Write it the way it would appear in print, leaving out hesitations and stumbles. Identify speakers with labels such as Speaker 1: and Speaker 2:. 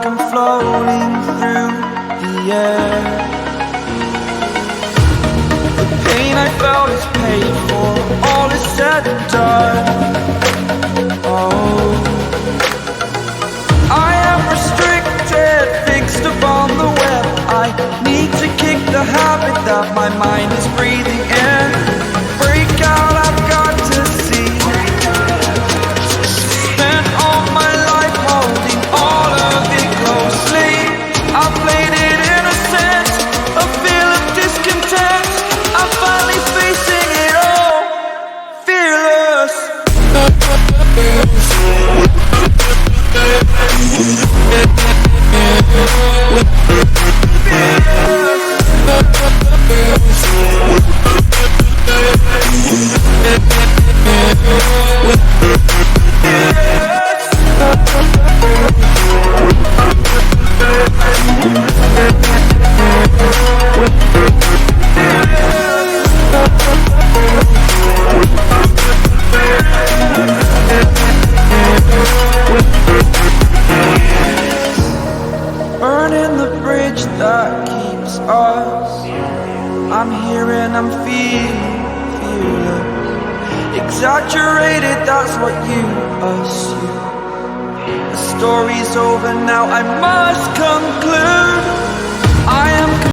Speaker 1: I'm floating through the air. The pain I felt is paid for, all is said and done. Oh, I am restricted, fixed upon the web. I need to kick the habit that my mind is breathing in. Break out, I've got to see. Spent all my life holding all of it closely. I played it innocent, a feel of discontent. I'm finally facing it all, fearless. Burning the bridge that keeps us. I'm here and I'm feeling fearless. Exaggerated, that's what you assume. The story's over now, I must conclude. I am